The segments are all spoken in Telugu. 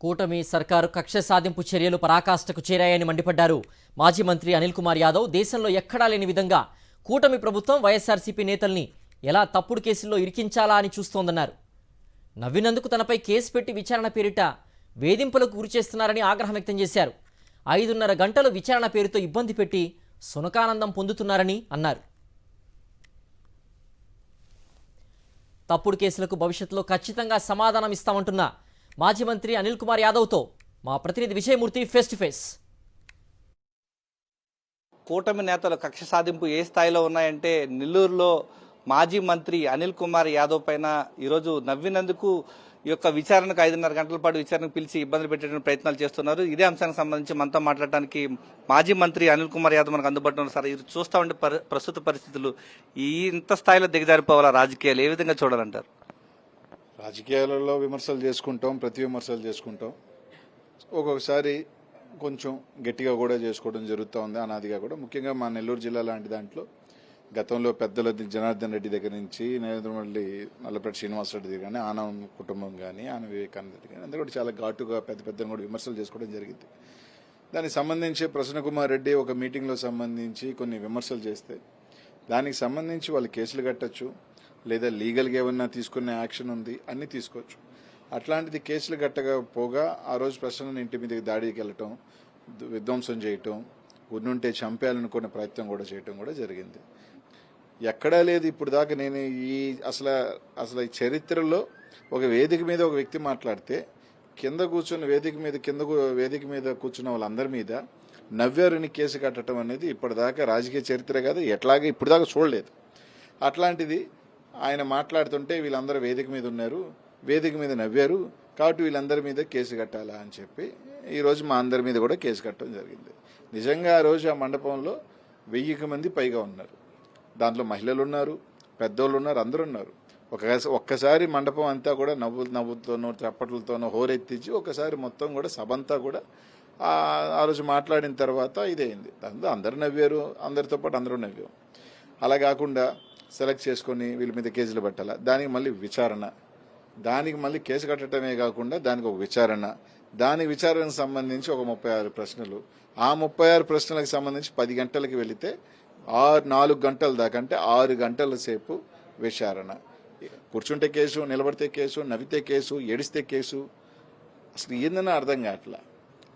కూటమి సర్కారు కక్ష సాధింపు చర్యలు పరాకాష్ఠకు చేరాయని మండిపడ్డారు మాజీ మంత్రి అనిల్ కుమార్ యాదవ్. దేశంలో ఎక్కడా లేని విధంగా కూటమి ప్రభుత్వం వైఎస్ఆర్సీపీ నేతల్ని ఎలా తప్పుడు కేసుల్లో ఇరికించాలా అని చూస్తోందన్నారు. నవ్వినందుకు తనపై కేసు పెట్టి విచారణ పేరిట వేధింపులకు గురిచేస్తున్నారని ఆగ్రహం వ్యక్తం చేశారు. 5.5 గంటలు విచారణ పేరుతో ఇబ్బంది పెట్టి సునకానందం పొందుతున్నారని అన్నారు. తప్పుడు కేసులకు భవిష్యత్తులో ఖచ్చితంగా సమాధానం ఇస్తామంటున్న మాజీ మంత్రి అనిల్ కుమార్ యాదవ్తో మా ప్రతినిధి విజయమూర్తి ఫేస్ టు ఫేస్. కూటమి నేతల కక్ష సాధింపు ఏ స్థాయిలో ఉన్నాయంటే నెల్లూరులో మాజీ మంత్రి అనిల్ కుమార్ యాదవ్ పైన ఈరోజు నవ్వినందుకు ఈ యొక్క విచారణకు 5.5 గంటల పాటు విచారణకు పిలిచి ఇబ్బందులు పెట్టే ప్రయత్నాలు చేస్తున్నారు. ఇదే అంశానికి సంబంధించి మనతో మాట్లాడడానికి మాజీ మంత్రి అనిల్ కుమార్ యాదవ్ మనకు అందుబాటులో ఉన్నారు. సార్, ఇది చూస్తా ఉంటే ప్రస్తుత పరిస్థితులు ఇంత స్థాయిలో దిగజారిపోవాలా రాజకీయాలు ఏ విధంగా చూడాలంటారు? రాజకీయాలలో విమర్శలు చేసుకుంటాం, ప్రతి విమర్శలు చేసుకుంటాం. ఒక్కొక్కసారి కొంచెం గట్టిగా కూడా చేసుకోవడం జరుగుతూ ఉంది అనాదిగా కూడా. ముఖ్యంగా మా నెల్లూరు జిల్లా లాంటి దాంట్లో గతంలో పెద్దల జనార్దన్ రెడ్డి దగ్గర నుంచి నరేంద్రమల్లి నల్లపరెడ్డి శ్రీనివాసరెడ్డి దగ్గర కానీ, ఆనం కుటుంబం కానీ, ఆన వివేకానంద రెడ్డి కానీ అందరూ కూడా చాలా ఘాటుగా పెద్ద కూడా విమర్శలు చేసుకోవడం జరిగింది. దానికి సంబంధించి ప్రసన్న కుమార్ రెడ్డి ఒక మీటింగ్లో సంబంధించి కొన్ని విమర్శలు చేస్తే దానికి సంబంధించి వాళ్ళు కేసులు కట్టచ్చు, లేదా లీగల్గా ఏమన్నా తీసుకునే యాక్షన్ ఉంది, అన్నీ తీసుకోవచ్చు. అట్లాంటిది కేసులు కట్టకపోగా ఆ రోజు ప్రసన్న ఇంటి మీదకి దాడికి వెళ్ళటం, విధ్వంసం చేయటం, ఉన్నుంటే చంపేయాలనుకునే ప్రయత్నం కూడా చేయటం కూడా జరిగింది. ఎక్కడా లేదు ఇప్పుడు దాకా. నేను అసలు ఈ చరిత్రలో ఒక వేదిక మీద ఒక వ్యక్తి మాట్లాడితే కింద కూర్చున్న వేదిక మీద కూర్చున్న వాళ్ళందరి మీద నవ్వారని కేసు కట్టడం అనేది ఇప్పటిదాకా రాజకీయ చరిత్ర కాదు, ఎట్లాగే ఇప్పుడు దాకా చూడలేదు. అట్లాంటిది ఆయన మాట్లాడుతుంటే వీళ్ళందరూ వేదిక మీద ఉన్నారు, వేదిక మీద నవ్వారు కాబట్టి వీళ్ళందరి మీద కేసు కట్టాలా అని చెప్పి ఈరోజు మా అందరి మీద కూడా కేసు కట్టడం జరిగింది. నిజంగా ఆ రోజు ఆ మండపంలో 1000 మంది పైగా ఉన్నారు. దాంట్లో మహిళలు ఉన్నారు, పెద్దోళ్ళు ఉన్నారు, అందరూ ఉన్నారు. ఒక్కసారి మండపం అంతా కూడా నవ్వుతోనో చప్పట్లతోనో హోరెత్తించి ఒకసారి మొత్తం కూడా సభంతా కూడా ఆ రోజు మాట్లాడిన తర్వాత ఇదైంది. అందరూ నవ్వారు, అందరితో పాటు అందరూ నవ్వారు. అలా కాకుండా సెలెక్ట్ చేసుకొని వీళ్ళ మీద కేసులు పెట్టాలా, దానికి మళ్ళీ విచారణ, దానికి మళ్ళీ కేసు కట్టడమే కాకుండా దానికి ఒక విచారణ, దాని విచారణకు సంబంధించి ఒక 36 ప్రశ్నలు, ఆ 36 ప్రశ్నలకు సంబంధించి 10 గంటలకి వెళితే 4 గంటల దాకా, అంటే 6 గంటల సేపు విచారణ. కూర్చుంటే కేసు, నిలబడితే కేసు, నవ్వితే కేసు, ఏడిస్తే కేసు. అసలు ఏందన్నా అర్థం కావట్లా.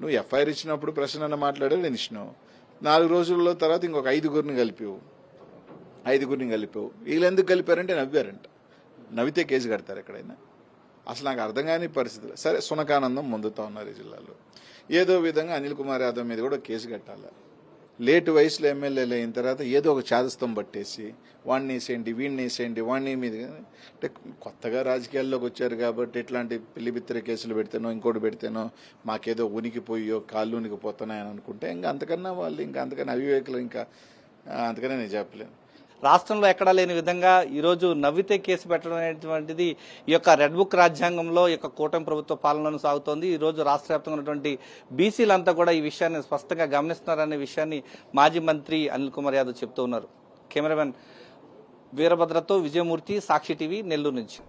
నువ్వు ఎఫ్ఐఆర్ ఇచ్చినప్పుడు ప్రశ్న మాట్లాడావు, నేను ఇచ్చినావు. 4 రోజుల్లో తర్వాత ఇంకొక 5గురిని కలిపావు. వీళ్ళు ఎందుకు కలిపారంటే నవ్వారంట. నవ్వితే కేసు కడతారు ఎక్కడైనా? అసలు నాకు అర్థం కాని పరిస్థితులు. సరే, సునకానందం పొందుతా ఉన్నారు ఈ జిల్లాలో. ఏదో విధంగా అనిల్ కుమార్ యాదవ్ మీద కూడా కేసు కట్టాలి. లేటు వయసులో ఎమ్మెల్యేలు అయిన తర్వాత ఏదో ఒక చాదస్తం పట్టేసి వాడిని వేసేయండి, వీడిని వేసేయండి, వాడిని మీద, అంటే కొత్తగా రాజకీయాల్లోకి వచ్చారు కాబట్టి ఇట్లాంటి పిల్లిబిత్తర కేసులు పెడితేనో ఇంకోటి పెడితేనో మాకేదో ఉనికిపోయో కాళ్ళు ఉనికిపోతున్నాయని అనుకుంటే ఇంకా అంతకన్నా వాళ్ళు అంతకన్నా అవివేకులు అంతకన్నా నేను చెప్పలేను. రాష్ట్రంలో ఎక్కడా లేని విధంగా ఈరోజు నవ్వితే కేసు పెట్టడం అనేటువంటిది ఈ యొక్క రెడ్ బుక్ రాజ్యాంగంలో ఈ యొక్క కూటమి ప్రభుత్వ పాలనను సాగుతోంది. ఈ రోజు రాష్ట్ర వ్యాప్తంగా ఉన్నటువంటి బీసీలంతా కూడా ఈ విషయాన్ని స్పష్టంగా గమనిస్తున్నారనే విషయాన్ని మాజీ మంత్రి అనిల్ కుమార్ యాదవ్ చెప్తూ ఉన్నారు. కెమెరామెన్ వీరభద్రతో విజయమూర్తి, సాక్షి టీవీ, నెల్లూరు నుంచి.